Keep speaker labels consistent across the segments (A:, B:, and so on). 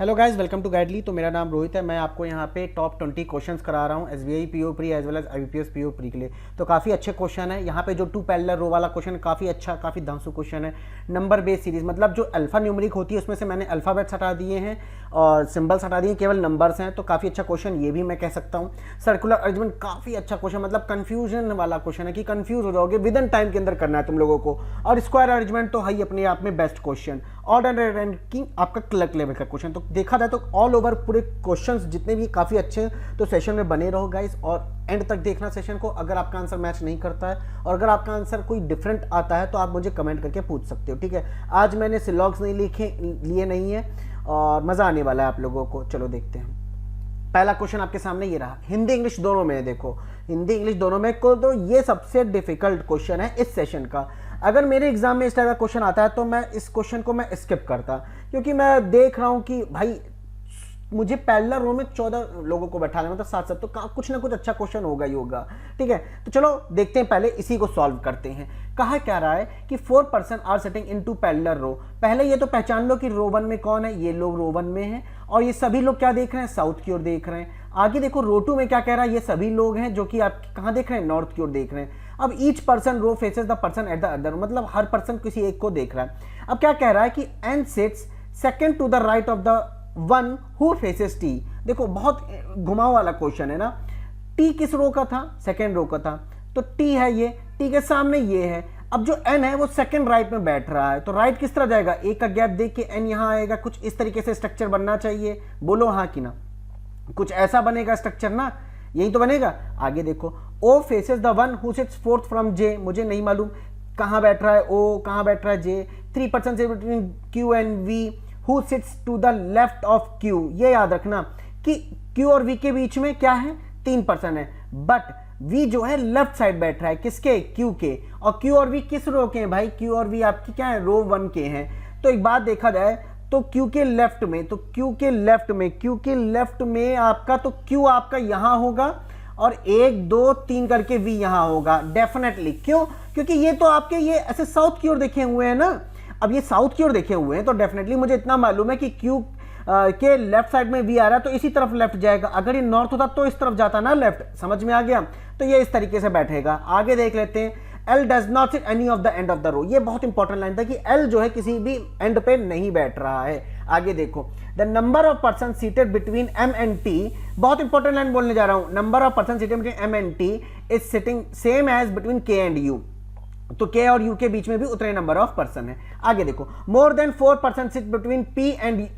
A: Hello guys, welcome to Guidely. तो मेरा नाम रोहित है। मैं आपको यहाँ पे टॉप 20 क्वेश्चंस करा रहा हूँ SBI PO pre as well as IBPS PO pre के लिए। तो काफ़ी अच्छे क्वेश्चन है यहाँ पे। जो टू पैरेलल रो वाला क्वेश्चन काफ़ी अच्छा, काफ़ी धांसू क्वेश्चन है। नंबर बेस्ड सीरीज, मतलब जो अल्फा न्यूमेरिक होती है उसमें से मैंने अल्फ़ाबेट्स हटा दिए हैं और सिंबल्स हटा दिए, केवल नंबर्स हैं। तो काफ़ी अच्छा क्वेश्चन ये भी मैं कह सकता हूँ। सर्कुलर अरेंजमेंट काफ़ी अच्छा क्वेश्चन, मतलब कन्फ्यूजन वाला क्वेश्चन है कि कन्फ्यूज हो जाओगे, विद इन टाइम के अंदर करना है तुम लोगों को। और स्क्वायर अरेंजमेंट तो है ही अपने आप में बेस्ट क्वेश्चन। ऑर्डर रैंकिंग आपका क्लर्क लेवल का क्वेश्चन। तो देखा जाए तो ऑल ओवर पूरे क्वेश्चंस जितने भी काफ़ी अच्छे हैं। तो सेशन में बने रहो गाइस और एंड तक देखना सेशन को। अगर आपका आंसर मैच नहीं करता है और अगर आपका आंसर कोई डिफरेंट आता है तो आप मुझे कमेंट करके पूछ सकते हो, ठीक है। आज मैंने सिलॉग्स नहीं लिए नहीं है और मज़ा आने वाला है आप लोगों को। चलो देखते हैं। पहला क्वेश्चन आपके सामने ये रहा, हिंदी इंग्लिश दोनों में है। देखो हिंदी इंग्लिश दोनों में को, तो ये सबसे डिफिकल्ट क्वेश्चन है इस सेशन का। अगर मेरे एग्जाम में इस टाइप का क्वेश्चन आता है तो मैं इस क्वेश्चन को मैं स्किप करता, क्योंकि मैं देख रहा हूं कि भाई मुझे पैरेलल रो में 14 लोगों को बैठा लेना, मतलब साथ साथ, तो कुछ ना कुछ अच्छा क्वेश्चन होगा ही होगा, ठीक है। तो चलो देखते हैं, पहले इसी को सॉल्व करते हैं। कहा क्या रहा है कि 4 person are sitting into parallel row. पहले ये तो पहचान लो कि रो 1 में कौन है। ये लोग रो 1 में हैं और ये सभी लोग क्या देख रहे हैं, साउथ की ओर देख रहे हैं। आगे देखो रो 2 में क्या कह रहा है, ये सभी लोग हैं जो कि आप कहाँ देख रहे हैं, नॉर्थ की ओर देख रहे हैं। अब each person row faces the person at the other, मतलब हर पर्सन किसी एक को देख रहा है। अब क्या कह रहा है कि N sits second to the right of the one who faces T. देखो बहुत घुमाव वाला क्वेश्चन है ना। टी किस रो का था, सेकंड रो का था, तो टी है ये, टी के सामने ये है। अब जो एन है वो सेकंड राइट में बैठ रहा है, तो राइट किस तरह जाएगा, एक का गैप देख के एन यहां आएगा। कुछ इस तरीके से स्ट्रक्चर बनना चाहिए, बोलो हाँ कि ना। कुछ ऐसा बनेगा स्ट्रक्चर ना, यही तो बनेगा। आगे देखो, O faces the one who sits fourth from J. मुझे नहीं मालूम कहां बैठ रहा है ओ, कहां बैठ रहा है J. 3 person between Q and V who sits to the left of Q. ये याद रखना कि क्यू और वी के बीच में क्या है, 3 पर्सन है, बट वी जो है लेफ्ट साइड बैठ रहा है, किसके, क्यू के। और क्यू और वी किस रो के हैं भाई, क्यू और वी आपकी क्या है, रो 1 के हैं। तो एक बात देखा जाए तो क्यू के लेफ्ट में, तो क्यू के लेफ्ट में, क्यू के लेफ्ट में आपका, तो क्यू आपका यहां होगा और 1 2 3 करके वी यहां होगा डेफिनेटली। क्यों, क्योंकि ये तो आपके ये ऐसे साउथ की ओर देखे हुए हैं ना। अब ये साउथ की ओर देखे हुए हैं तो डेफिनेटली मुझे इतना मालूम है कि क्यू के लेफ्ट साइड में वी आ रहा है तो इसी तरफ लेफ्ट जाएगा। अगर ये नॉर्थ होता तो इस तरफ जाता ना, लेफ्ट। समझ में आ गया। तो ये इस तरीके से बैठेगा। आगे देख लेते हैं, L does not sit any of the end of the row। ये बहुत इंपॉर्टेंट लाइन था कि L जो है किसी भी एंड पे नहीं बैठ रहा है। आगे देखो, the number of person seated between M and T। बहुत इंपॉर्टेंट लाइन बोलने जा रहा हूं, number of person seated between M and T is sitting same as between K and U। तो K और U के बीच में भी उतने नंबर ऑफ पर्सन है। आगे देखो, मोर than 4 person sit between P and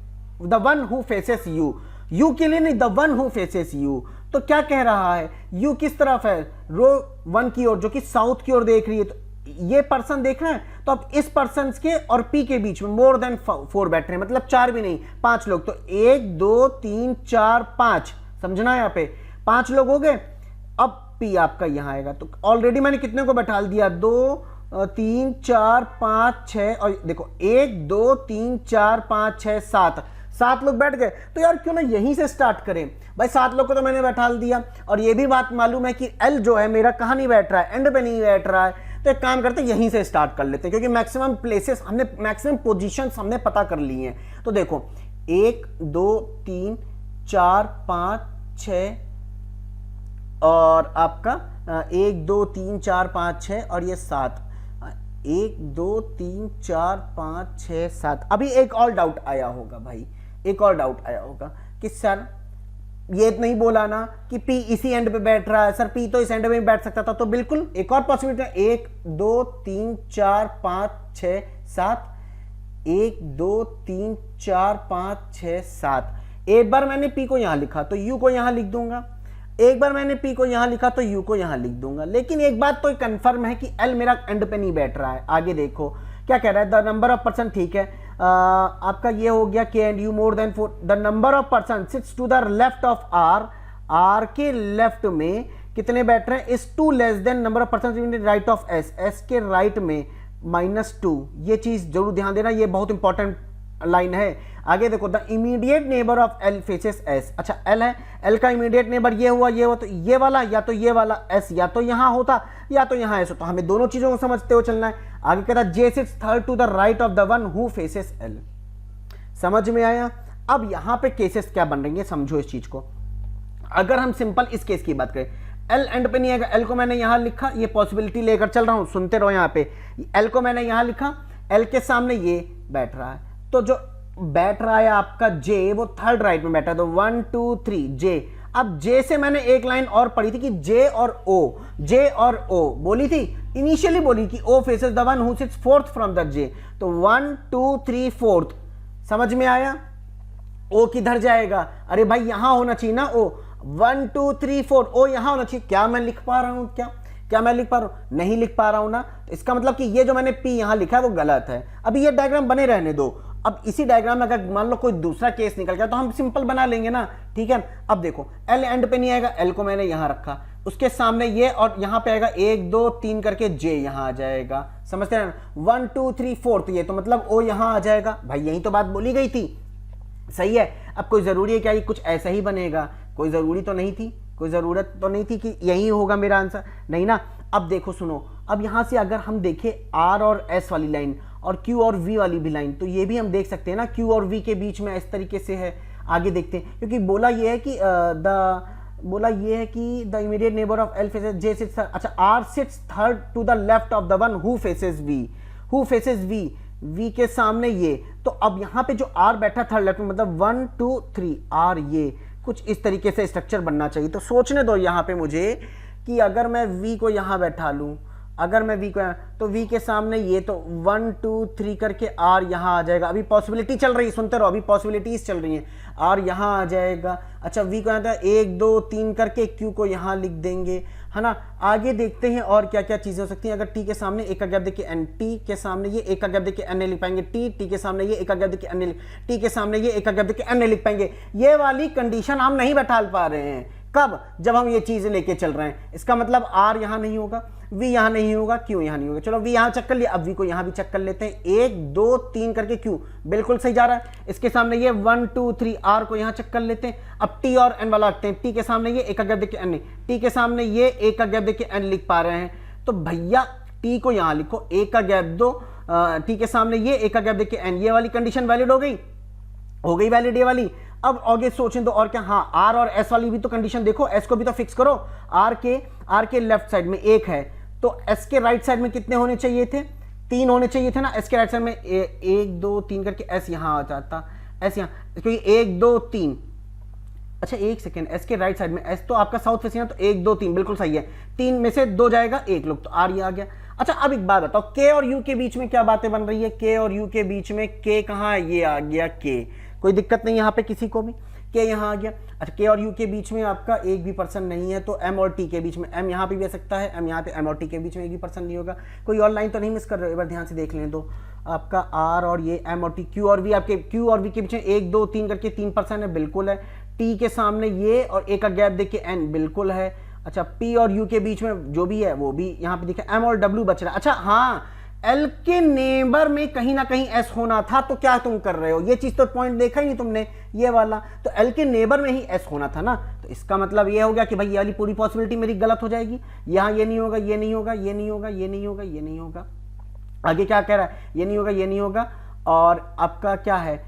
A: the one who faces U। U के लिए नहीं, the one who faces U। तो क्या कह रहा है, U किस तरफ है, रो 1 की ओर, जो कि साउथ की ओर देख रही है। तो ये पर्सन देख रहे हैं, तो अब इस पर्सन के और P के बीच में मोर देन 4 बैठ रहे हैं, मतलब 4 भी नहीं, 5 लोग। तो 1 2 3 4 5, समझना यहां पे 5 लोग हो गए। अब P आपका यहां आएगा, तो ऑलरेडी मैंने कितने को बैठा दिया, 2 3 4 5 6, और देखो 1 2 3 4 5 6 7 लोग बैठ गए। तो यार क्यों ना यहीं से स्टार्ट करें भाई। 7 लोग को तो मैंने बैठा दिया और ये भी बात मालूम है कि L जो है मेरा कहां नहीं बैठ रहा है, एंड पे नहीं बैठ रहा है। तो एक काम करते हैं, यहीं से स्टार्ट कर लेते हैं, क्योंकि मैक्सिमम प्लेसेस हमने, मैक्सिमम पोजीशंस हमने पता कर ली हैं। तो देखो 1 2 3 4 5 6 और आपका 1 2 3 4 5 6 और ये 7, 1 2 3 4 5 6 7। अभी एक और डाउट आया होगा भाई, एक और डाउट आया होगा कि सर ये नहीं बोला ना कि P इसी एंड पे बैठ रहा है, सर P तो इस एंड में बैठ सकता था। तो बिल्कुल एक और पॉसिबिलिटी है, 1 2 3 4 5 6 7, 1 2 3 4 5 6 7। एक बार मैंने P को यहां लिखा तो U को यहां लिख दूंगा, एक बार मैंने P को यहां लिखा तो U को यहां लिख दूंगा। लेकिन एक बात तो कंफर्म है कि L मेरा एंड पे नहीं बैठ रहा है। आगे देखो क्या कह रहा है, द नंबर ऑफ पर्सन, ठीक है, आपका ये हो गया K and U more than 4। The number of person sits to the left of R। R के लेफ्ट में कितने बैठ रहे हैं, is 2 less than number of person right of S। S के राइट में -2। ये चीज जरूर ध्यान देना, ये बहुत इंपॉर्टेंट लाइन है। आगे देखो, the immediate neighbour of L faces S। अच्छा L है, L का इमीडिएट नेबर ये हुआ, ये हुआ, तो ये वाला या तो ये वाला S या तो यहां होता या तो यहां S। तो हमें दोनों चीजों को समझते हुए चलना है। आगे कहता J sits third to the right of the one who faces L। समझ में आया। अब यहां पे केसेस क्या बन रही है, समझो इस चीज को। अगर हम सिंपल इस केस की बात करें, एल एंड पे नहीं आएगा, एल को मैंने यहां लिखा, ये पॉसिबिलिटी लेकर चल रहा हूं, सुनते रहो। यहां पे एल को मैंने यहां लिखा, एल के सामने ये बैठ रहा है, तो जो बैठ रहा है आपका जे, वो थर्ड राइट में बैठा है, तो 1 2 3 जे। अब जे से मैंने एक लाइन और पढ़ी थी कि जे और ओ बोली थी, इनिशियली बोली कि O faces the one who sits fourth from the J, तो 1 2 3 फोर्थ, समझ में आया। ओ किधर जाएगा, अरे भाई यहां होना चाहिए ना ओ, 1 2 3 4, ओ यहां होना चाहिए। क्या मैं लिख पा रहा हूं, क्या मैं लिख पा रहा हूं, नहीं लिख पा रहा हूं ना, तो इसका मतलब कि ये जो मैंने पी यहां लिखा है वो गलत है। अभी ये डायग्राम बने रहने दो, अब इसी डायग्राम में अगर मान लो कोई दूसरा केस निकल गया तो हम सिंपल बना लेंगे ना, ठीक है। अब देखो एल एंड पे नहीं आएगा, एल को मैंने यहां रखा, उसके सामने ये, और यहां पे आएगा 1 2 3 करके जे यहां आ जाएगा, समझते हैं, 1 2 3 4, तो ये तो मतलब ओ यहां आ जाएगा। भाई यही तो बात बोली गई थी, सही है। अब कोई जरूरी है क्या ये कुछ ऐसा ही बनेगा, कोई जरूरी तो नहीं थी, कोई जरूरत तो नहीं थी कि यही होगा मेरा आंसर, नहीं ना। अब देखो सुनो, अब यहां से अगर हम देखें आर और एस वाली लाइन और क्यू और वी वाली भी लाइन, तो ये भी हम देख सकते हैं ना, क्यू और वी के बीच में इस तरीके से है। आगे देखते हैं, क्योंकि बोला ये है कि the immediate neighbour of L faces J sits, अच्छा R sits third to the left of the one who faces V, V के सामने ये, तो अब यहां पे जो आर बैठा थर्ड लेफ्ट में, मतलब 1 2 3 आर, ये कुछ इस तरीके से स्ट्रक्चर बनना चाहिए। तो सोचने दो यहां पे मुझे कि अगर मैं वी को यहां बैठा लूं, अगर मैं वी को, तो वी के सामने ये, तो 1 2 3 करके आर यहां आ जाएगा। अभी पॉसिबिलिटी चल रही है, सुनते रहो, अभी पॉसिबिलिटीज चल रही हैं। आर यहां आ जाएगा, अच्छा वी को आता है 1 2 3 करके, क्यू को यहां लिख देंगे, है ना। आगे देखते हैं और क्या क्या चीजें हो सकती हैं। अगर टी के सामने एक का गैप देखिए एन, टी के सामने ये एक का गैप देखिए एन लिख पाएंगे, टी के सामने ये एक का गैप देखिए एन, टी के सामने ये एक का गैप देखिए एन लिख पाएंगे। ये वाली कंडीशन हम नहीं बैठा पा रहे हैं, कब, जब हम ये चीज लेके चल रहे हैं। इसका मतलब आर यहां नहीं होगा, वी यहां नहीं होगा, क्यू यहां नहीं होगा। चलो वी यहां चेक कर लिया, अब वी को यहां भी चेक कर लेते हैं। 1 2 3 करके क्यू बिल्कुल सही जा रहा है, इसके सामने ये 1 2 3 आर को यहां चेक कर लेते हैं। अब टी और एन वाला रखते हैं, टी के सामने ये एक का गैप देखिए एन, टी के सामने ये एक का गैप देखिए एन लिख पा रहे हैं, तो भैया टी को यहां लिखो, एक का गैप दो, टी के सामने ये एक का गैप देखिए एन, ये वाली कंडीशन वैलिड हो गई वैलिड ये वाली। अब आगे सोचें तो और क्या, हाँ आर और एस वाली भी तो कंडीशन देखो, एस को भी तो फिक्स करो। आर के लेफ्ट साइड में 1 है, तो एस के राइट साइड में कितने होने चाहिए थे, 3 होने चाहिए थे ना। एस के राइट साइड में 1 2 3 करके एस यहां आ जाता, एस यहां, क्योंकि 1 2 3, अच्छा एक सेकेंड, एस के राइट साइड में, एस तो आपका साउथ फेसिंग है, तो 1 2 3 बिल्कुल सही है, 3 में से 2 जाएगा, 1 लोग, तो आर ये आ गया। अच्छा अब एक बात बताओ, के और यू के बीच में क्या बातें बन रही है, के और यू के बीच में, के कहां है, ये आ गया के, कोई दिक्कत नहीं यहां पे किसी को भी, के यहां आ गया। अच्छा के और यू के बीच में आपका एक भी पर्सन नहीं है, तो एम और टी के बीच में, एम यहां पे भी आ सकता है, एम यहां पे, एम और टी के बीच में एक भी पर्सन नहीं होगा। कोई और लाइन तो नहीं मिस कर रहे हो, एक बार ध्यान से देख लें तो आपका आर और ये एम और टी, क्यू और वी, आपके क्यू और वी के बीच में 1 2 3 करके 3 पर्सन है, बिल्कुल है। टी के सामने ये और एक का गैप देखिए एन, बिल्कुल है। अच्छा पी और यू के बीच में जो भी है वो भी यहाँ पे दिखा, एम और डब्ल्यू बच रहा है। अच्छा हाँ, एल के नेबर में कहीं ना कहीं एस होना था, तो क्या तुम कर रहे हो, ये चीज तो पॉइंट देखा ही नहीं तुमने, ये वाला, तो एल के नेबर में ही एस होना था ना, तो इसका मतलब ये हो गया कि भाई ये वाली पूरी पॉसिबिलिटी मेरी गलत हो जाएगी। यहां ये नहीं होगा, ये नहीं होगा, ये नहीं होगा, ये नहीं होगा, ये नहीं होगा। आगे क्या कह रहा है, ये नहीं होगा, ये नहीं होगा, और आपका क्या है,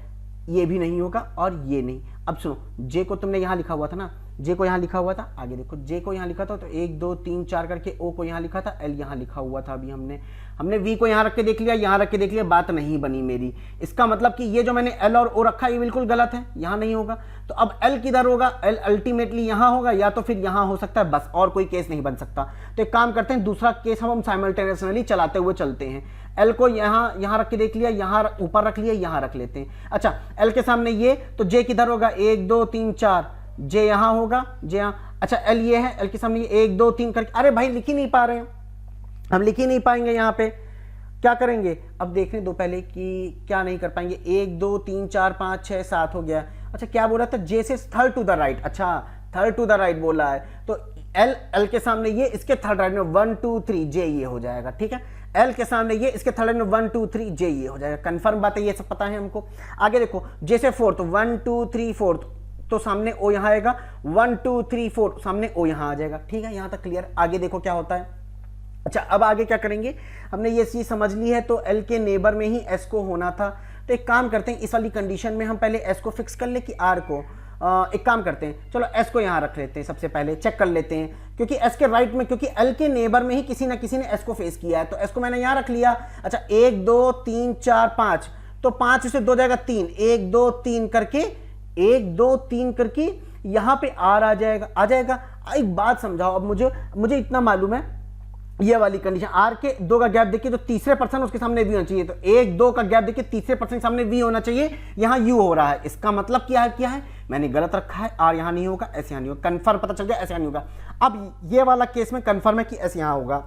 A: ये भी नहीं होगा और ये नहीं। अब सुनो, जे को तुमने यहां लिखा हुआ था ना, जे को यहां लिखा हुआ था, आगे देखो जे को यहां लिखा था, तो 1 2 3 4 करके, ओ को यहां लिखा था, एल यहां लिखा हुआ था। अभी हमने वी को यहां रख के देख लिया, यहां रख के देख लिया, बात नहीं बनी मेरी। इसका मतलब कि ये जो मैंने एल और ओ रखा, ये बिल्कुल गलत है, यहां नहीं होगा। तो अब एल किधर होगा, एल अल्टीमेटली यहां होगा, या तो फिर यहां हो सकता है, बस और कोई केस नहीं बन सकता। तो एक काम करते हैं, दूसरा केस हम साइमल्टेनियसली चलाते हुए चलते हैं। एल को यहां रख के देख लिया, यहां ऊपर रख लिया, यहां रख लेते हैं। अच्छा एल के सामने ये, तो जे किधर होगा, 1 2 3 4, जे यहां होगा, जे यहां। अच्छा एल ये है, एल के सामने ये 1 2 3 करके, अरे भाई लिख ही नहीं पा रहे हैं हम, लिख ही नहीं पाएंगे यहाँ पे, क्या करेंगे। अब देखने दो पहले कि क्या नहीं कर पाएंगे। 1 2 3 4 5 6 7 हो गया। अच्छा क्या बोला था, जे से थर्ड टू द राइट, अच्छा थर्ड टू द राइट बोला है, तो एल के सामने ये, इसके थर्ड राइट में 1 2 3 जे ये हो जाएगा, ठीक है। एल के सामने ये, इसके थर्ड राइट में 1 2 3 जे ये हो जाएगा, कंफर्म बात है, ये सब पता है हमको। आगे देखो, जे से फोर्थ, 1 2 3 फोर्थ, तो सामने ओ यहां आएगा, 1 2 3 4 सामने ओ यहां आ जाएगा, ठीक है। यहां तक क्लियर। आगे देखो क्या होता है। अच्छा अब आगे क्या करेंगे, हमने ये चीज समझ ली है, तो एल के नेबर में ही एस को होना था, तो एक काम करते हैं, इस वाली कंडीशन में हम पहले एस को फिक्स कर ले कि आर को, एक काम करते हैं, चलो एस को यहाँ रख लेते हैं, सबसे पहले चेक कर लेते हैं, क्योंकि एस के राइट में, क्योंकि एल के नेबर में ही किसी ना किसी ने एस को फेस किया है, तो एस को मैंने यहाँ रख लिया। अच्छा 1 2 3 4 5, तो 5 से 2 जाएगा 3, 1 2 3 करके 1 2 3 करके यहाँ पे आर आ जाएगा। एक बात समझाओ, अब मुझे इतना मालूम है, ये वाली कंडीशन आर के 2 का गैप देखिए तो तीसरे पर्सन उसके सामने वी होना चाहिए, तो 1 2 का गैप देखिए तीसरे पर्सन के सामने वी होना चाहिए, यहाँ यू हो रहा है, इसका मतलब क्या है मैंने गलत रखा है, आर यहाँ नहीं होगा, ऐसे यहाँ नहीं होगा, कन्फर्म पता चल गया, ऐसे यहाँ नहीं होगा। अब ये वाला केस में कन्फर्म है कि ऐसे यहाँ होगा।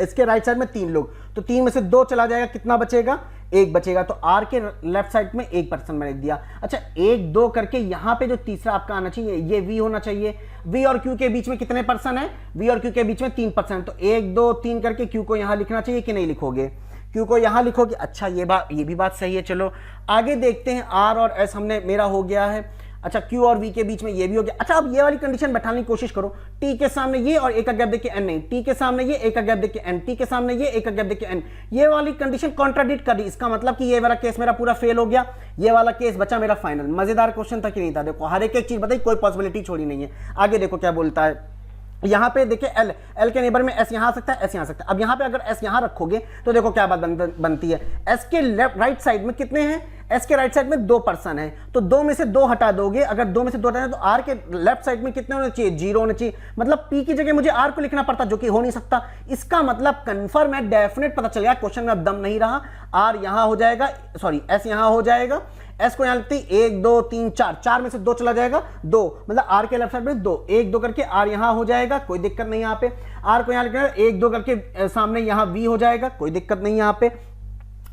A: इसके राइट साइड में 3 लोग, तो 3 में से 2 चला जाएगा, कितना बचेगा, 1 बचेगा, तो आर के लेफ्ट साइड में 1 पर्सन मैंने दिया। अच्छा 1 2 करके यहाँ पे जो तीसरा आपका आना चाहिए ये वी होना चाहिए। वी और क्यू के बीच में कितने पर्सन है, वी और क्यू के बीच में 3 पर्सन, तो 1 2 3 करके क्यू को यहाँ लिखना चाहिए कि नहीं लिखोगे, क्यू को यहाँ लिखोगे। अच्छा ये भी बात सही है। चलो आगे देखते हैं, आर और एस हमने मेरा हो गया है। अच्छा क्यू और वी के बीच में ये भी हो गया। अच्छा अब ये वाली कंडीशन बैठाने की कोशिश करो, टी के सामने ये और एक का गैप देके एन नहीं, टी के सामने ये एक का गैप देके एन, टी के सामने ये एक का गैप देके एन, ये वाली कंडीशन कॉन्ट्राडिक्ट कर दी। इसका मतलब कि ये वाला केस मेरा पूरा फेल हो गया, ये वाला केस बचा मेरा फाइनल। मजेदार क्वेश्चन था कि नहीं था, देखो हर एक चीज बताई, कोई पॉसिबिलिटी छोड़ी नहीं है। आगे देखो क्या बोलता है, यहाँ पे देखिए एल के नेबर में एस यहाँ आ सकता है, एस यहाँ आ सकता है। अब यहाँ पे अगर एस यहाँ रखोगे तो देखो क्या बात बनती है, एस के राइट साइड में कितने हैं, एस के राइट साइड में 2 पर्सन है, तो 2 में से 2 हटा दोगे, अगर 2 में से 2 हटाए तो आर के लेफ्ट साइड में कितने होने चाहिए, 0 होने चाहिए, मतलब पी की जगह मुझे आर को लिखना पड़ता, जो कि हो नहीं सकता। इसका मतलब कंफर्म है, डेफिनेट पता चल गया, क्वेश्चन में अब दम नहीं रहा। आर यहाँ हो जाएगा, सॉरी एस यहाँ हो जाएगा, एस को यहाँ लिखती 1 2 3 4, 4 में से 2 चला जाएगा, 2 मतलब आर के लेफ्ट साइड में 2, 1 2 करके आर यहाँ हो जाएगा, कोई दिक्कत नहीं यहाँ पे। आर को यहाँ लिखना 1 2 करके सामने यहाँ वी हो जाएगा, कोई दिक्कत नहीं यहाँ पे।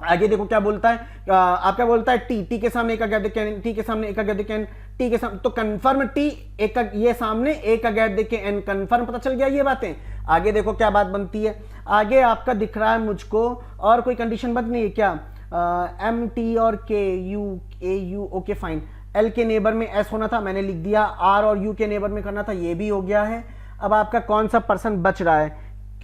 A: आगे देखो क्या बोलता है, आपका बोलता है टी के सामने एक का गैप देके एन, टी के सामने एक का गैप देके एन, टी के सामने, तो कंफर्म टी एक का ये सामने एक का गैप देके एन, कंफर्म पता चल गया ये बातें। आगे देखो क्या बात बनती है, आगे आपका दिख रहा है मुझको, और कोई कंडीशन बन नहीं है क्या, एम टी और के U A you, okay fine. L के नेबर में एस होना था, मैंने लिख दिया, आर और यू के नेबर में करना था, ये भी हो गया है। अब आपका कौन सा पर्सन बच रहा है,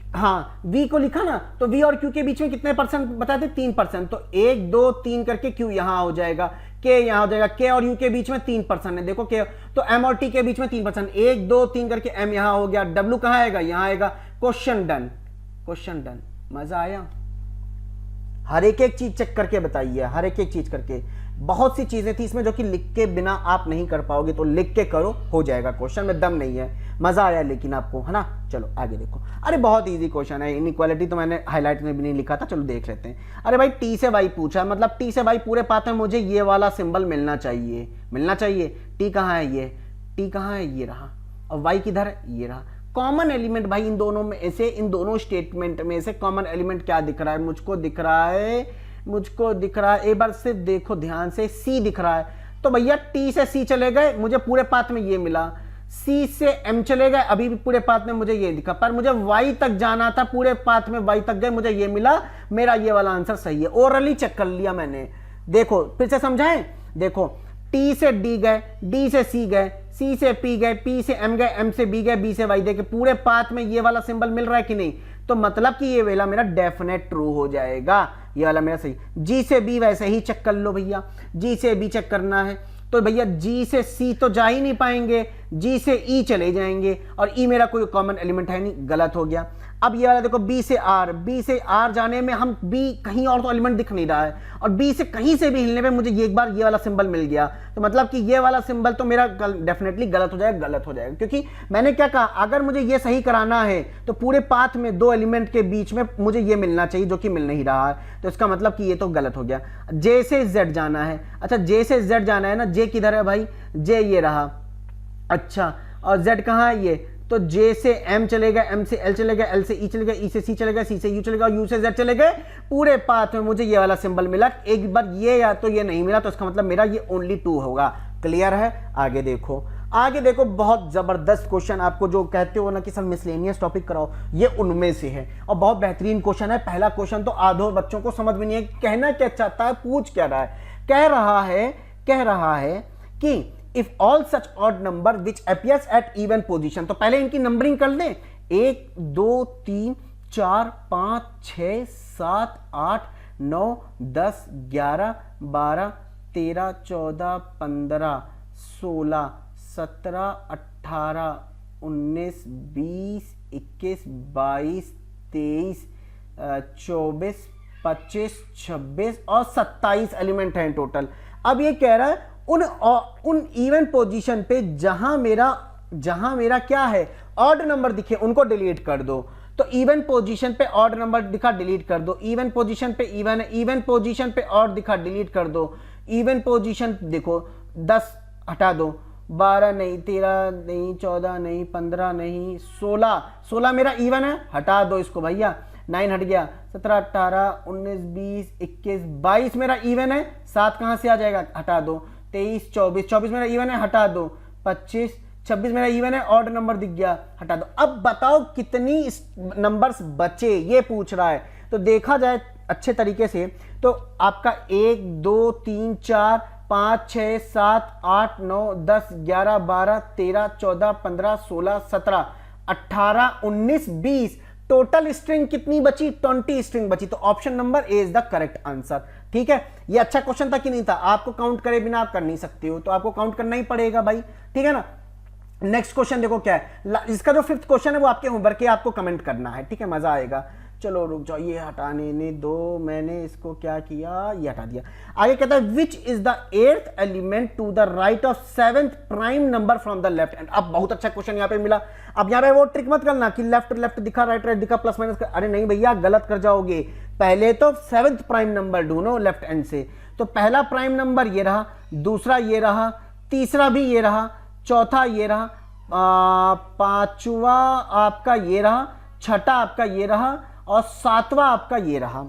A: हाँ V को लिखा ना, तो V और Q के बीच में कितने परसेंट बताते, 3%, तो 1 2 3 करके Q यहाँ हो जाएगा, K यहाँ हो जाएगा, K और U के बीच में 3% है, देखो K, तो M और T के बीच में 3%, 1 2 3 करके M यहाँ हो गया, W कहाँ आएगा, यहाँ आएगा। Question done, question done. मजा आया, हर एक चीज चेक करके बताइए, हर एक चीज करके। बहुत सी चीजें थी इसमें जो कि लिख के बिना आप नहीं कर पाओगे, तो लिख के करो, हो जाएगा, क्वेश्चन में दम नहीं है। मजा आया लेकिन आपको, है ना। चलो आगे देखो, अरे बहुत इजी क्वेश्चन है, इनइक्वालिटी तो मैंने हाईलाइट में भी नहीं लिखा था, चलो देख लेते हैं। अरे भाई टी से वाई पूछा, मतलब टी से वाई पूरे पाथ में मुझे ये वाला सिंबल मिलना चाहिए, मिलना चाहिए। टी कहाँ है, ये टी कहाँ है, ये रहा, और वाई किधर है, ये रहा। कॉमन एलिमेंट भाई इन दोनों में से, इन दोनों स्टेटमेंट में से कॉमन एलिमेंट क्या दिख रहा है, मुझको दिख रहा है, एक बार से देखो ध्यान से, सी दिख रहा है। तो भैया टी से सी चले गए, मुझे पूरे पाथ में ये मिला, सी से एम चले गए, अभी भी पूरे पाथ में मुझे ये दिखा, पर मुझे वाई तक जाना था, पूरे पाथ में वाई तक गए, मुझे ये मिला, मेरा ये वाला आंसर सही है। ओरली चेक कर लिया मैंने, देखो फिर से समझाएं, देखो टी से डी गए, डी से सी गए, सी से पी गए, पी से एम गए, एम से बी गए, बी से वाई देखे, पूरे पाथ में ये वाला सिंबल मिल रहा है कि नहीं, तो मतलब कि ये वाला मेरा डेफिनेट ट्रू हो जाएगा, ये वाला मेरा सही। जी से बी वैसे ही चेक कर लो भैया, जी से बी चेक करना है, तो भैया जी से सी तो जा ही नहीं पाएंगे, जी से ई चले जाएंगे, और ई मेरा कोई कॉमन एलिमेंट है नहीं, गलत हो गया। अब ये वाला देखो बी से आर जाने में हम बी कहीं और तो एलिमेंट दिख नहीं रहा है, और बी से कहीं से भी हिलने पे मुझे एक बार ये वाला सिंबल मिल गया, तो मतलब कि ये वाला सिंबल तो मेरा डेफिनेटली गलत हो जाएगा, क्योंकि मैंने क्या कहा, अगर मुझे ये सही कराना है तो पूरे पाथ में 2 एलिमेंट के बीच में मुझे ये मिलना चाहिए, जो कि मिल नहीं रहा है, तो इसका मतलब कि ये तो गलत हो गया। जे से जेड जाना है, अच्छा जे से जेड जाना है ना, जे किधर है भाई, जे ये रहा, अच्छा, और जेड कहाँ है, ये, तो J से M चलेगा, M से L चलेगा, L से E चलेगा, E से C चलेगा, C से U चलेगा, U से Z चले गए, पूरे पाथ में मुझे ये वाला सिंबल मिला, एक बार ये या तो ये नहीं मिला, तो इसका मतलब मेरा ये ओनली 2 होगा। क्लियर है। आगे देखो, आगे देखो, बहुत जबरदस्त क्वेश्चन, आपको जो कहते हो ना कि सर मिसलेनियस टॉपिक कराओ, ये उनमें से है, और बहुत बेहतरीन क्वेश्चन है। पहला क्वेश्चन तो आधो बच्चों को समझ में नहीं है, कहना क्या चाहता है, पूछ क्या रहा है, कह रहा है कि if all such odd number which appears at even position, तो पहले इनकी नंबरिंग कर लें, 1 2 3 4 5 6 7 8 9 10 11 12 13 14 15 16 17 18 19 20 21 22 23 24 25 26 और 27 एलिमेंट हैं टोटल। अब ये कह रहा है उन इवन पोजीशन पे जहां मेरा क्या है ऑड नंबर दिखे उनको डिलीट कर दो। तो इवन पोजीशन पे ऑड नंबर दिखा डिलीट कर दो, इवन पोजीशन पे इवन है, इवन पोजीशन पे ऑड दिखा डिलीट कर दो, इवन पोजीशन देखो 10 हटा दो, 12 नहीं, 13 नहीं, 14 नहीं, 15 नहीं, 16 मेरा इवन है, हटा दो इसको भैया, 9 हट गया, 17 18 19 20 21 22 मेरा इवन है, 7 कहां से आ जाएगा, हटा दो, 23 24 मेरा इवन है, हटा दो, 25 26 मेरा इवन है, ऑड नंबर दिख गया, हटा दो। अब बताओ कितनी नंबर्स बचे, ये पूछ रहा है। तो देखा जाए अच्छे तरीके से तो आपका 1 2 3 4 5 6 7 8 9 10 11 12 13 14 15 16 17 18 19 20 टोटल स्ट्रिंग कितनी बची, 20 स्ट्रिंग बची। तो option number A is the correct answer. ठीक है, ये अच्छा क्वेश्चन था कि नहीं था? आपको काउंट करे बिना आप कर नहीं सकते हो, तो आपको काउंट करना ही पड़ेगा भाई। ठीक है ना। नेक्स्ट क्वेश्चन देखो क्या है, इसका जो 5th क्वेश्चन है वो आपके होमवर्क के, आपको कमेंट करना है। ठीक है, मजा आएगा। चलो रुक जाओ, ये हटाने ने दो, मैंने इसको क्या किया, ये हटा दिया। आगे कहता है which is the 8th element to the right of 7th prime number from the left hand. अब बहुत अच्छा क्वेश्चन यहाँ पे मिला। अब यहाँ पे वो ट्रिक मत करना कि लेफ्ट दिखा, राइट दिखा, प्लस माइनस कर, अरे नहीं भैया, गलत कर जाओगे। पहले तो 7th प्राइम नंबर ढूंढो लेफ्ट हैंड से। तो पहला प्राइम नंबर ये रहा, दूसरा ये रहा, तीसरा भी ये रहा, चौथा ये रहा, पांचवा आपका ये रहा, छठा आपका ये रहा और 7वां आपका ये रहा।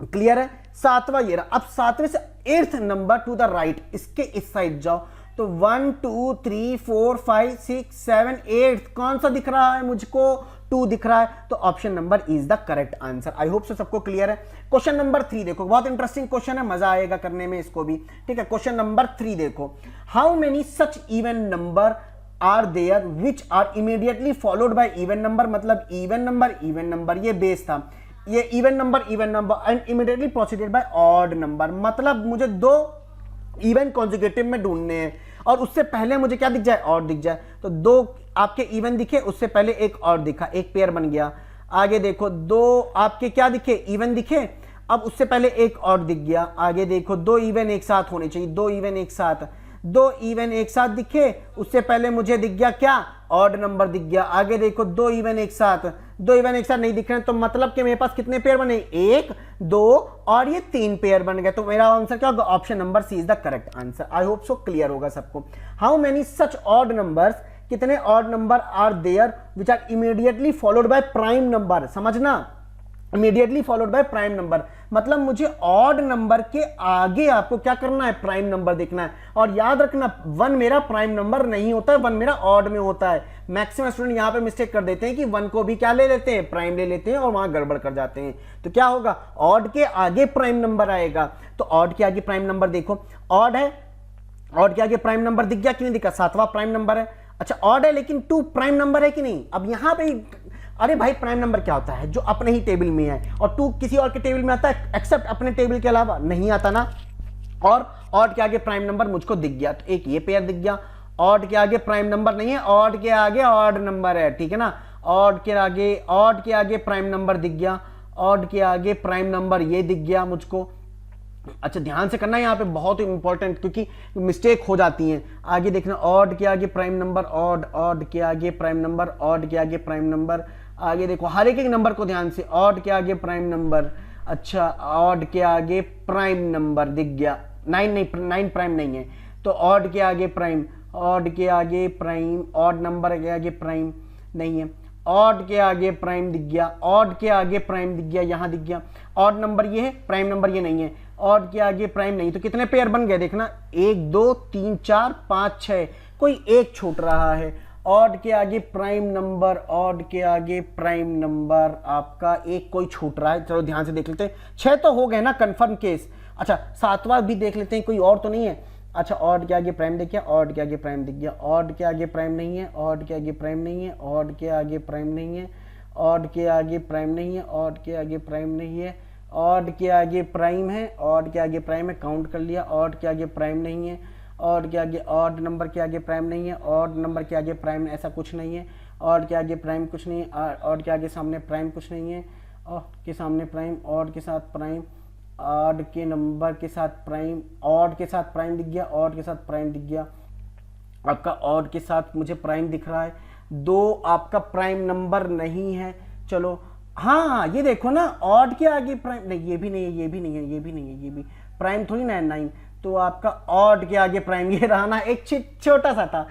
A: क्लियर है? 7वां ये रहा। अब 7वें से 8th number two the right, इसके इस साइड जाओ तो 1 2 3 4 5 6 7 8 कौन सा दिख रहा है मुझको? 2 दिख रहा है। तो option number is the correct answer. I hope से सबको क्लियर है। क्वेश्चन नंबर 3 देखो, बहुत इंटरेस्टिंग क्वेश्चन है, मजा आएगा करने में इसको भी। ठीक है, क्वेश्चन नंबर 3 देखो, how many such even number are there which are immediately followed by even number. मतलब इवन नंबर ये बेस था, ये even number and immediately preceded by odd number. मतलब मुझे 2 इवन कॉन्जुगेटिव में ढूंढने हैं और उससे पहले मुझे क्या दिख जाए, ऑड दिख जाए। तो 2 आपके इवन दिखे, उससे पहले एक ऑड दिखा, एक पेयर बन गया। आगे देखो 2 आपके क्या दिखे, इवन दिखे, अब उससे पहले एक ऑड दिख गया। आगे देखो 2 इवन एक साथ होने चाहिए, 2 इवन एक साथ, 2 इवन एक साथ दिखे, उससे पहले मुझे दिख गया क्या, ऑड नंबर दिख गया। आगे देखो 2 इवन एक साथ, 2 इवन एक साथ नहीं दिख रहे हैं, तो मतलब कि मेरे पास कितने पेयर बने, 1 2 और ये 3 पेयर बन गए। तो मेरा आंसर क्या होगा, option number C is the correct answer. I hope so clear होगा सबको। How many such odd numbers, कितने odd number are there which are immediately followed by prime number. समझना, immediately followed by prime number मतलब मुझे odd number के आगे आपको क्या करना है, प्राइम नंबर देखना है। और याद रखना 1 मेरा प्राइम नंबर नहीं होता है, 1 मेरा ऑड में होता है। मैक्सिमम स्टूडेंट यहां पे मिस्टेक कर देते हैं कि 1 को भी क्या ले लेते हैं, प्राइम ले लेते हैं और वहां गड़बड़ कर जाते हैं। तो क्या होगा, ऑड के आगे प्राइम नंबर आएगा। तो ऑड के आगे प्राइम नंबर देखो, ऑड है, ऑड के आगे प्राइम नंबर दिख गया कि नहीं दिखा, 7वां प्राइम नंबर है। अच्छा ऑड है लेकिन 2 प्राइम नंबर है कि नहीं। अब यहां पे अरे भाई प्राइम नंबर क्या होता है, जो अपने ही टेबल में है, और 2 किसी और के टेबल में आता है एक्सेप्ट अपने टेबल के अलावा, नहीं आता ना। और ऑड के आगे प्राइम नंबर मुझको दिख गया, तो एक ये पेयर दिख गया। ऑड के आगे प्राइम नंबर नहीं है, ऑड के आगे ऑड नंबर है। ठीक है ना, ऑड के आगे प्राइम नंबर दिख गया, ऑड के आगे प्राइम नंबर ये दिख गया मुझको। अच्छा ध्यान से करना है यहाँ पे, बहुत इंपॉर्टेंट, क्योंकि मिस्टेक हो जाती है। आगे देखना, ऑड के आगे प्राइम नंबर, ऑड के आगे प्राइम नंबर, ऑड के आगे प्राइम नंबर। आगे देखो हर एक नंबर को ध्यान से, ऑड के आगे प्राइम नंबर। अच्छा ऑड के आगे प्राइम नंबर दिख गया, 9 प्राइम नहीं है, तो ऑड के आगे प्राइम, ऑड के आगे प्राइम, ऑड नंबर के आगे प्राइम नहीं है, ऑड के आगे प्राइम दिख गया, ऑड के आगे प्राइम दिख गया, यहां दिख गया। ऑड नंबर ये है, प्राइम नंबर ये नहीं है, ऑड के आगे प्राइम नहीं। तो कितने पेयर बन गए देखना, 1 2 3 4 5 6, कोई एक छूट रहा है। ऑड के आगे प्राइम नंबर, ऑड के आगे प्राइम नंबर आपका एक कोई छूट रहा है। चलो ध्यान से देख लेते हैं, 6 तो हो गए ना कंफर्म केस। अच्छा 7वां भी देख लेते हैं, कोई और तो नहीं है। अच्छा ऑड के आगे प्राइम दिख गया, ऑड के आगे प्राइम दिख गया, ऑड के आगे प्राइम नहीं है, ऑड के आगे प्राइम नहीं है, ऑड के आगे प्राइम नहीं है, ऑड के आगे प्राइम नहीं है, ऑड के आगे प्राइम नहीं है, ऑड के आगे प्राइम है, ऑड के आगे प्राइम है, काउंट कर लिया, ऑड के आगे प्राइम नहीं है, ऑड के आगे ऑड नंबर के आगे प्राइम नहीं है, ऑड नंबर के आगे प्राइम ऐसा कुछ नहीं है, ऑड के आगे प्राइम कुछ नहीं है, ऑड के आगे सामने प्राइम कुछ नहीं है, ऑड के सामने प्राइम, ऑड के साथ प्राइम, ऑड के नंबर के साथ प्राइम, ऑड के साथ प्राइम दिख गया, ऑड के साथ प्राइम दिख गया, आपका ऑड के साथ मुझे प्राइम दिख रहा है, 2 आपका प्राइम नंबर नहीं है। चलो हाँ ये देखो ना, ऑड के आगे प्राइम नहीं, ये भी नहीं है, ये भी नहीं है, ये भी नहीं है, ये भी प्राइम थोड़ी ना है 9, तो आपका ऑड के आगे प्राइम ये रहा ना, एक छोटा सा था,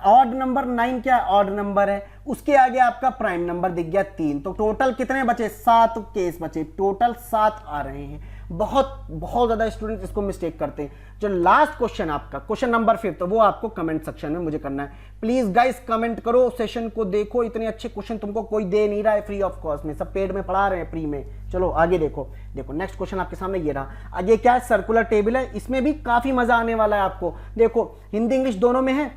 A: ऑड नंबर 9 क्या ऑड नंबर है, उसके आगे आपका प्राइम नंबर दिख गया 3, तो टोटल कितने बचे, 7 केस बचे, टोटल 7 आ रहे हैं। बहुत बहुत ज्यादा स्टूडेंट इसको मिस्टेक करते हैं। जो लास्ट क्वेश्चन आपका क्वेश्चन नंबर 5 तो वो आपको कमेंट सेक्शन में मुझे करना है। प्लीज गाइस कमेंट करो, सेशन को देखो, इतने अच्छे क्वेश्चन तुमको कोई दे नहीं रहा है फ्री ऑफ कॉस्ट में, सब पेड में पढ़ा रहे हैं फ्री में। चलो आगे देखो, देखो नेक्स्ट क्वेश्चन आपके सामने ये रहा। आगे क्या है, सर्कुलर टेबल है, इसमें भी काफी मजा आने वाला है आपको। देखो हिंदी इंग्लिश दोनों में है।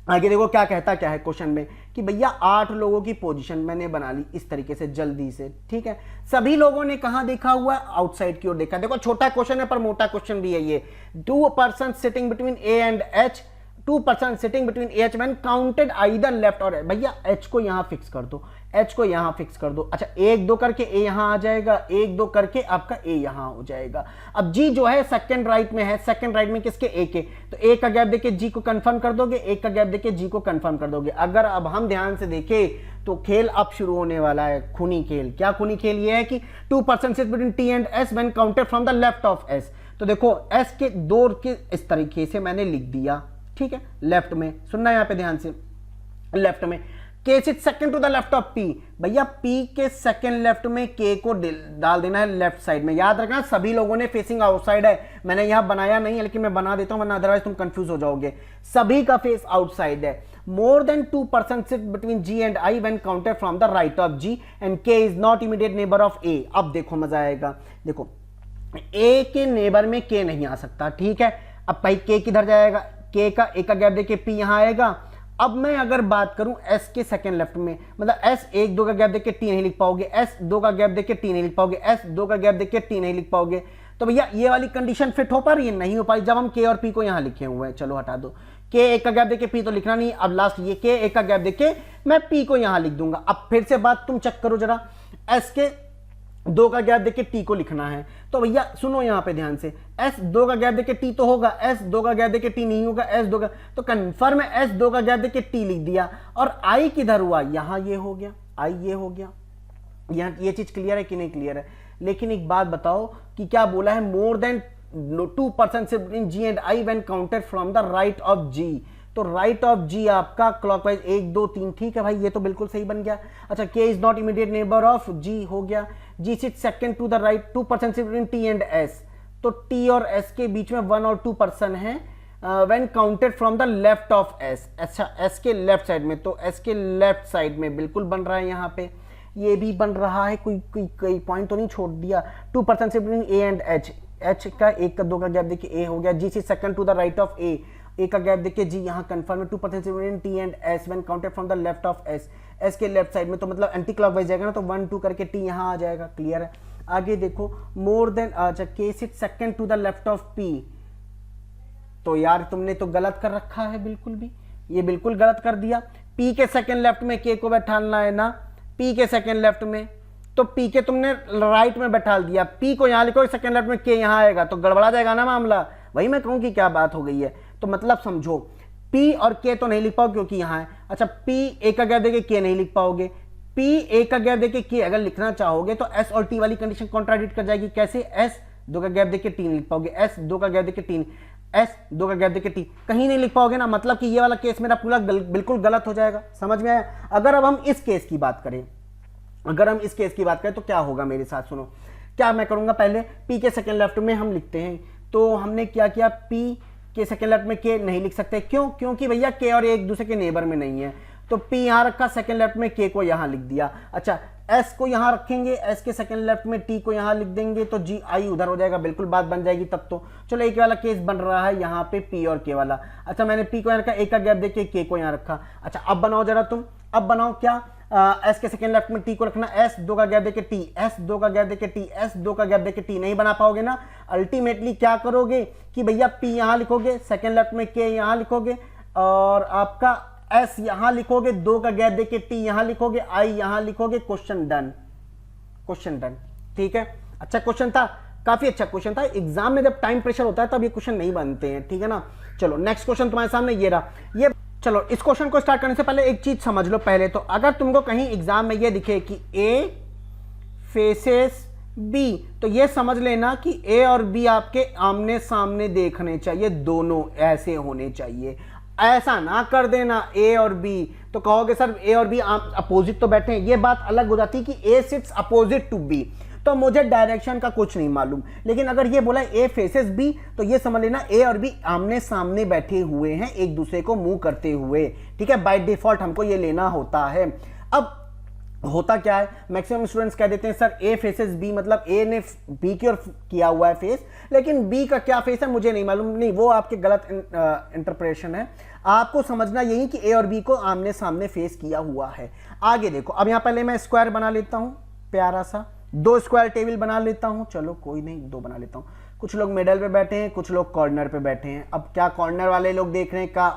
A: आगे देखो क्या कहता क्या है क्वेश्चन में कि भैया 8 लोगों की पोजीशन मैंने बना ली इस तरीके से जल्दी से, ठीक है। सभी लोगों ने कहां देखा हुआ है, आउटसाइड की ओर देखा। देखो छोटा क्वेश्चन है पर मोटा क्वेश्चन भी है ये। 2 person sitting between A and H, 2 person sitting between H when counted either left और भैया एच को यहां फिक्स कर दो, एच को यहां फिक्स कर दो। अच्छा 1 2 करके ए यहां आ जाएगा, 1 2 करके आपका ए यहां हो जाएगा। अब जी जो है सेकंड राइट में है, सेकंड राइट में किसके, ए के, तो ए का गैप देके जी को कंफर्म कर दोगे, ए का गैप देके जी को कंफर्म कर दोगे। अगर अब हम ध्यान से देखें तो खेल अब शुरू होने वाला है, खूनी खेल। क्या खूनी खेल ये है कि 2 person sit between T and S when counted from the left of S. तो देखो एस के 2 के इस तरीके से मैंने लिख दिया, ठीक है, लेफ्ट में सुनना यहां पे ध्यान से, लेफ्ट में K sit second to the left of P. भैया पी के सेकंड लेफ्ट में के को डाल देना है लेफ्ट साइड में। याद रखना सभी लोगों ने फेसिंग आउटसाइड है, मैंने यहां बनाया नहीं है लेकिन मैं बना देता हूं वरना अदरवाइज तुम कंफ्यूज हो जाओगे। सभी का फेस आउटसाइड है। More than 2 person sit between G and I when counted from the right of G and K is not immediate neighbour of A. अब देखो मजा आएगा। देखो ए के नेबर में के नहीं आ सकता, ठीक है। अब भाई के किधर जाएगा, के का एक का गैप देके पी यहां आएगा। अब मैं अगर बात करूं एस के सेकंड लेफ्ट में, मतलब एस 1 2 का गैप देके टी नहीं लिख पाओगे, एस 2 का गैप देके टी नहीं लिख पाओगे, एस 2 का गैप देके टी नहीं लिख पाओगे। तो भैया ये वाली कंडीशन फिट हो पा रही है, नहीं हो पा रही जब हम के और पी को यहां लिखे हुए हैं। चलो हटा दो, के 1 का गैप देके पी तो लिखना नहीं। अब लास्ट ये के 1 का गैप देके मैं पी को यहां लिख दूंगा। अब फिर से बात तुम चेक करो जरा, एस के 2 का गैप देके टी को लिखना है। तो भैया सुनो यहां पे ध्यान से, एस 2 का गैप देके टी तो होगा, एस 2 का गैप देके टी नहीं होगा, एस 2 का, तो कंफर्म है एस 2 का गैप देके टी लिख दिया। और आई किधर हुआ, यहां ये हो गया, आई ये हो गया। यहां ये चीज क्लियर है कि नहीं क्लियर है। लेकिन एक बात बताओ कि क्या बोला है, more than 2 person between G and I when counted from the right of G. तो राइट ऑफ जी आपका क्लॉकवाइज 1 2 3, ठीक है भाई, ये तो बिल्कुल सही बन गया। अच्छा K is not immediate neighbour of G हो गया। G sit second to the right, 2 person between T and S. तो टी और एस के बीच में 1 और 2 पर्सन है when counted from the left of S. अच्छा एस के लेफ्ट साइड में, तो एस के लेफ्ट साइड में बिल्कुल बन रहा है, यहाँ पे ये भी बन रहा है, कोई पॉइंट तो नहीं छोड़ दिया। 2 person between A and H, H का 1 का 2 का गैप देखिए ए हो गया। G sit second to the right of A, A का गैप देखिए जी यहाँ कंफर्म है। 2 person between T and S when counted from the left of S, S के लेफ्ट साइड में, तो मतलब एंटी क्लॉकवाइज जाएगा ना, तो 1 2 करके टी यहाँ आ जाएगा। क्लियर है। आगे देखो मोर देन, अच्छा K sit second to the left of P. तो यार तुमने तो गलत कर रखा है, बिल्कुल भी ये बिल्कुल गलत कर दिया। पी के सेकंड लेफ्ट में के को बैठाना है ना, पी के सेकंड लेफ्ट में, तो पी के तुमने राइट में बैठा दिया। पी को यहां लिखो, सेकंड लेफ्ट में के यहां आएगा, तो गड़बड़ा जाएगा ना मामला। वही मैं कहूं कि क्या बात हो गई है। तो मतलब समझो पी और के तो नहीं लिख पाओ क्योंकि यहां है। अच्छा पी ए का गैप देके के नहीं लिख पाओगे, पी ए का गैप देके के अगर लिखना चाहोगे तो एस और टी वाली कंडीशन कॉन्ट्राडिक्ट कर जाएगी। कैसे, एस 2 का गैप देके टी नहीं लिख पाओगे, एस 2 का गैप देके टी, एस 2 का गैप देके टी कहीं नहीं लिख पाओगे ना। मतलब कि ये वाला केस मेरा पूरा बिल्कुल गलत हो जाएगा। समझ में आया। अगर अब हम इस केस की बात करें, अगर हम इस केस की बात करें तो क्या होगा मेरे साथ सुनो। क्या मैं करूंगा, पहले पी के सेकंड लेफ्ट में हम लिखते हैं। तो हमने क्या किया, पी के सेकंड लेफ्ट में के नहीं लिख सकते, क्यों, क्योंकि भैया के और एक दूसरे के नेबर में नहीं है। तो पी यहां रखा, सेकंड लेफ्ट में के को यहां लिख दिया। अच्छा एस को यहां रखेंगे, एस के सेकंड लेफ्ट में टी को यहां लिख देंगे, तो जी आई उधर हो जाएगा, बिल्कुल बात बन जाएगी तब तो। चलो एक वाला केस बन रहा है यहाँ पे पी और के वाला। अच्छा मैंने पी को यहां रखा, एक का गैप देके के को यहां रखा। अच्छा अब बनाओ जरा तुम, अब बनाओ क्या, एस के सेकेंड लेफ्ट में टी को रखना, एस 2 का गैप देके टी, एस 2 का गैप देके टी, एस 2 का गैप देके टी, नहीं बना पाओगे ना। अल्टीमेटली क्या करोगे कि भैया पी यहां लिखोगे, सेकेंड लेफ्ट में के यहां लिखोगे और आपका एस यहां लिखोगे, 2 का गैप देके टी यहां लिखोगे, आई यहां लिखोगे, क्वेश्चन डन, क्वेश्चन डन। ठीक है, अच्छा क्वेश्चन था, काफी अच्छा क्वेश्चन था। एग्जाम में जब टाइम प्रेशर होता है तब ये क्वेश्चन नहीं बनते हैं, ठीक है ना। चलो नेक्स्ट क्वेश्चन तुम्हारे सामने ये रहा। ये चलो इस क्वेश्चन को स्टार्ट करने से पहले एक चीज समझ लो पहले तो, अगर तुमको कहीं एग्जाम में ये दिखे कि ए फेसेस बी, तो ये समझ लेना कि ए और बी आपके आमने सामने देखने चाहिए, दोनों ऐसे होने चाहिए। ऐसा ना कर देना ए और बी, तो कहोगे सर ए और बी अपोजिट तो बैठे हैं, ये बात अलग हो जाती है कि ए सिट्स अपोजिट टू बी, तो मुझे डायरेक्शन का कुछ नहीं मालूम। लेकिन अगर ये बोला ए फेसेस बी, तो ये समझ लेना ए और बी आमने सामने बैठे हुए हैं, एक दूसरे को मुंह करते हुए। ठीक है, बाय डिफॉल्ट हमको ये लेना होता है। अब होता क्या है, मैक्सिमम स्टूडेंट्स कह देते हैं सर ए फेसेस बी, मतलब ए ने बी की ओर किया हुआ है फेस, लेकिन बी का क्या फेस है मुझे नहीं मालूम। नहीं, वो आपके गलत इंटरप्रेशन है। आपको समझना यही कि ए और बी को आमने सामने फेस किया हुआ है। आगे देखो, अब यहां पहले मैं स्क्वायर बना लेता हूं, प्यारा सा 2 स्क्वायर टेबल बना लेता हूं। चलो कोई नहीं, 2 बना लेता हूं। कुछ लोग मिडल पे बैठे हैं, कुछ लोग कॉर्नर पे बैठे हैं। अब क्या कॉर्नर वाले लोग देख रहे हैं, क्या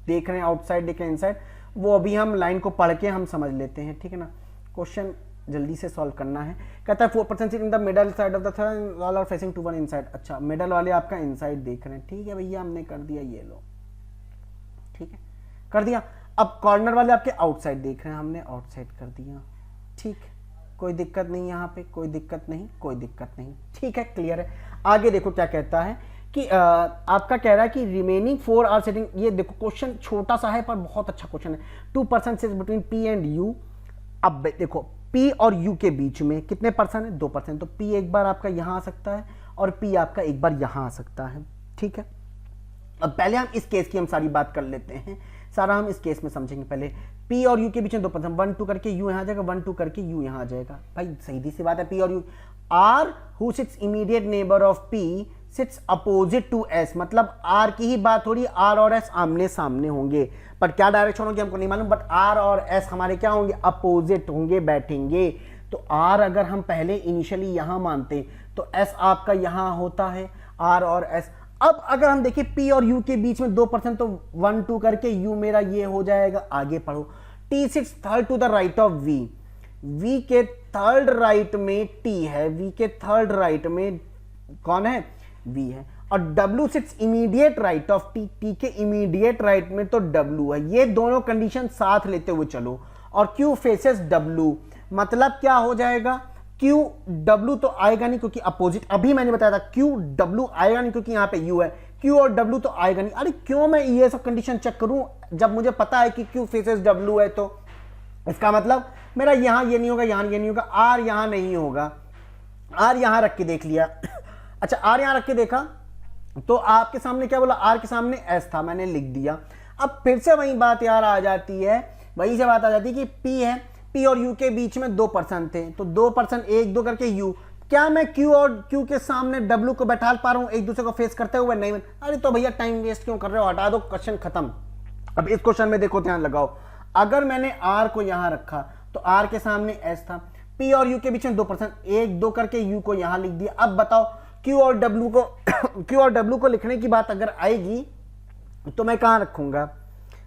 A: देख रहे हैं, आउटसाइड देख रहे हैं, इनसाइड, वो अभी हम लाइन को पढ़ के हम समझ लेते हैं। ठीक है ना, क्वेश्चन जल्दी से सॉल्व करना है। कहता है 4% seat in the middle side of the third all are facing to one inside. अच्छा, मिडल वाले आपका इनसाइड देख रहे हैं, ठीक है भैया, हमने कर दिया, ये लो, ठीक है कर दिया। अब कॉर्नर वाले आपके आउटसाइड देख रहे हैं, हमने आउटसाइड कर दिया, ठीक, कोई दिक्कत नहीं, यहाँ पे कोई दिक्कत नहीं, कोई दिक्कत नहीं, ठीक है, क्लियर है। आगे देखो क्या कहता है कि आपका कह रहा है कि रिमेनिंग 4 आर सेटिंग। ये देखो क्वेश्चन छोटा सा है पर बहुत अच्छा क्वेश्चन है। 2% sits between P and you. अब देखो P और U के बीच में कितने परसेंट है, 2%, तो P एक बार आपका यहां आ सकता है और P आपका एक बार यहां आ सकता है। ठीक है, अब पहले हम इस केस की हम सारी बात कर लेते हैं, सारा हम इस केस में समझेंगे। पहले P और U के बीच में 2%, 1 2 करके U यहां आ जाएगा, 1 2 करके U यहां आ जाएगा। भाई सीधी सी बात है, P और U। R who sits immediate neighbor of P sits opposite to S, मतलब R की ही बात हो रही है, R और S आमने सामने होंगे, पर क्या डायरेक्शन होगी हमको नहीं मालूम, बट R और S हमारे क्या होंगे, अपोजिट होंगे, बैठेंगे। तो R अगर हम पहले इनिशियली यहां मानते तो S आपका यहां होता है, R और S। अब अगर हम देखें P और U के बीच में 2%, तो 1 2 करके U मेरा ये हो जाएगा। आगे पढ़ो, T sits third to the right of V, V के थर्ड राइट में T है, V के थर्ड राइट में कौन है, V है, और W sits immediate right of T, T के इमीडिएट राइट में तो W है। ये दोनों कंडीशन साथ लेते हुए चलो, और Q फेसेस W, मतलब क्या हो जाएगा, Q W तो आएगा नहीं क्योंकि अपोजिट, अभी मैंने बताया था Q W आएगा नहीं क्योंकि यहां पे U है, Q और W तो आएगा नहीं। अरे क्यों मैं ये सब कंडीशन चेक करूं जब मुझे पता है कि Q फेसेस W है, तो इसका मतलब मेरा यहां ये नहीं होगा, यहां ये नहीं होगा, R यहां नहीं होगा, R यहां रख के देख लिया। अच्छा, R यहां रख के देखा तो आपके सामने क्या बोला, R के सामने S था, मैंने लिख दिया। अब फिर से वही बात यार आ जाती है, वही से बात आ जाती है कि P है, P और U के बीच में 2% थे, तो 2% 1 2 करके U, क्या मैं Q और Q के सामने W को बैठा पा रहा हूं एक दूसरे को फेस करते हुए, नहीं। अरे तो भैया टाइम वेस्ट क्यों कर रहे हो, हटा दो, क्वेश्चन खत्म। अब इस क्वेश्चन में देखो, ध्यान लगाओ, अगर मैंने R को यहां रखा तो R के सामने S था, P और U के बीच में 2%, 1 2 करके U को यहां लिख दिया। अब बताओ Q और W को लिखने की बात अगर आएगी तो मैं कहां रखूंगा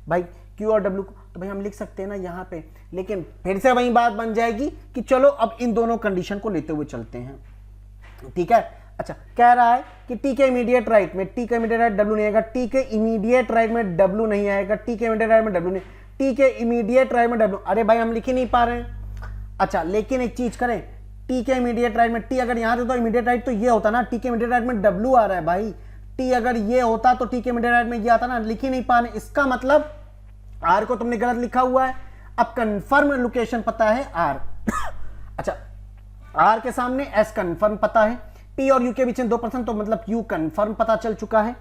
A: भाई, Q और W को, तो भाई हम लिख सकते हैं ना यहाँ पे, लेकिन फिर से वही बात बन जाएगी कि चलो अब इन दोनों कंडीशन को लेते हुए चलते हैं। ठीक है, अच्छा कह रहा है कि T के इमीडिएट राइट में, T के इमीडिएट राइट W नहीं आएगा, T के इमीडिएट राइट में W नहीं आएगा, T के इमीडिएट राइट में W नहीं, T के इमीडिएट राइट में W, अरे भाई हम लिख ही नहीं पा रहे हैं। अच्छा, लेकिन एक चीज करें, T के इमीडिएट राइट में T अगर यहां था तो इमीडिएट राइट तो ये होता ना, T के इमीडिएट राइट में W आ रहा है भाई, T अगर ये होता तो T के इमीडिएट राइट में ये आता ना, लिख ही नहीं पा रहे, इसका मतलब R को तुमने गलत लिखा हुआ है। अब कंफर्म लोकेशन पता है R। अच्छा, R के सामने S कंफर्म पता है, P और U के बीच में 2%, तो मतलब Q कंफर्म पता चल चुका है।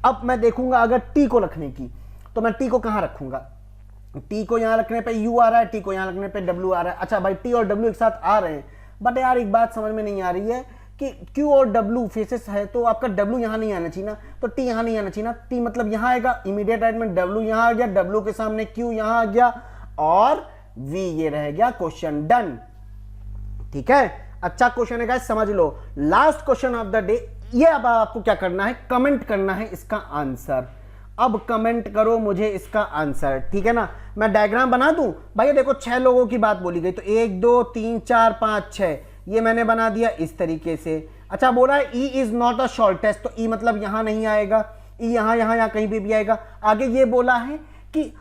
A: अब मैं देखूंगा अगर T को रखने की, तो मैं T को कहां रखूंगा, T को यहां रखने पे U आ रहा है, T को यहां रखने पे W आ रहा है। अच्छा भाई, T और W एक साथ आ रहे हैं, बट यार एक बात समझ में नहीं आ रही है कि Q और W फेसेस है तो आपका W यहां नहीं आना चाहिए ना, तो T यहां नहीं आना चाहिए ना, T मतलब यहां आएगा, इमीडिएट राइट में W यहां आ गया, W के सामने Q यहां आ गया, और वी, ये रह गया क्वेश्चन डन। ठीक है, अच्छा क्वेश्चन है गाइस, समझ लो। Last question of the day, ये अब आपको क्या करना है, कमेंट करना है इसका आंसर। अब कमेंट करो मुझे इसका आंसर, ठीक है ना। मैं डायग्राम बना दूं भाई, देखो 6 लोगों की बात बोली गई, तो 1 2 3 4 5 6, ये मैंने बना दिया इस तरीके से। अच्छा, बोला है E is not a shortest, तो ई मतलब यहां नहीं आएगा, ई यहां कहीं पे भी आएगा। आगे ये बोला है कि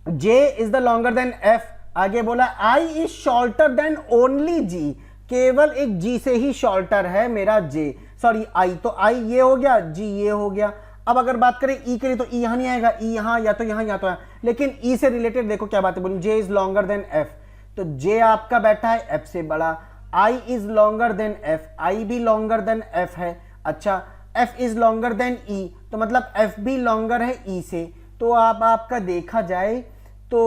A: J is the longer than F, आगे बोला I is shorter than only G, केवल एक जी से ही शॉर्टर है मेरा जे, सॉरी आई, तो आई ये हो गया, जी ये हो गया। अब अगर बात करें ई के लिए, तो ई यहां नहीं आएगा, ई यहां या तो यहां या तो यहां, लेकिन ई से रिलेटेड देखो क्या बातें बोली, जे इज लॉन्गर देन एफ, तो जे आपका बैठा है एफ से बड़ा। I is longer than F, आई भी लॉन्गर देन एफ है। अच्छा, एफ इज लॉन्गर देन ई, तो मतलब एफ भी लॉन्गर है ई से। तो अब आपका देखा जाए तो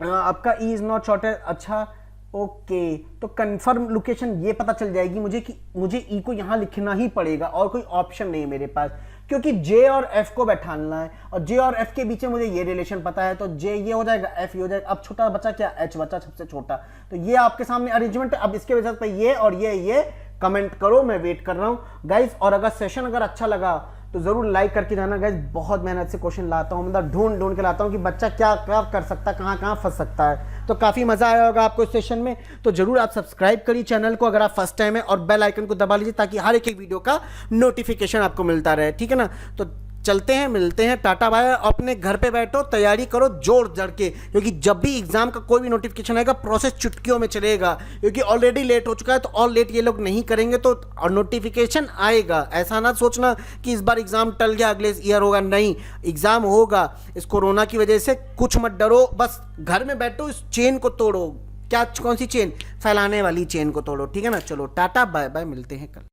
A: आपका ई इज नॉट शॉर्टर। अच्छा ओके, तो कंफर्म लोकेशन ये पता चल जाएगी मुझे कि मुझे ई को यहां लिखना ही पड़ेगा और कोई ऑप्शन नहीं है मेरे पास, क्योंकि जे और एफ को बैठाना है और जे और एफ के बीच में मुझे ये रिलेशन पता है, तो जे ये हो जाएगा, एफ ये हो जाएगा। अब छोटा बचा क्या, एच बचा सबसे छोटा, तो ये आपके सामने अरेंजमेंट है। अब इसके वजह से ये और ये कमेंट करो, मैं वेट कर रहा हूं गाइस। और अगर सेशन अगर अच्छा लगा तो जरूर लाइक करके जाना गाइस। बहुत मेहनत से क्वेश्चन लाता हूं, मतलब ढूंढ के लाता हूं कि बच्चा क्या क्या कर सकता है, कहां फंस सकता है। तो काफी मजा आया होगा आपको इस सेशन में। तो जरूर आप सब्सक्राइब करिए चैनल को अगर आप फर्स्ट टाइम है, और बेल आइकन को दबा लीजिए ताकि हर एक वीडियो का नोटिफिकेशन आपको मिलता रहे, ठीक है ना। तो चलते हैं, मिलते हैं, टाटा बाय। अपने घर पे बैठो, तैयारी करो जोर जड़ के, क्योंकि जब भी एग्जाम का कोई भी नोटिफिकेशन आएगा प्रोसेस चुटकियों में चलेगा, क्योंकि ऑलरेडी लेट हो चुका है। तो और लेट ये लोग नहीं करेंगे तो नोटिफिकेशन आएगा। ऐसा ना सोचना कि इस बार एग्जाम टल गया, अगले ईयर होगा, नहीं, एग्जाम होगा। इस कोरोना की वजह से कुछ मत डरो, बस घर में बैठो, इस चेन को तोड़ो। क्या, कौन सी चेन, फैलाने वाली चेन को तोड़ो, ठीक है ना। चलो टाटा बाय बाय, मिलते हैं कल।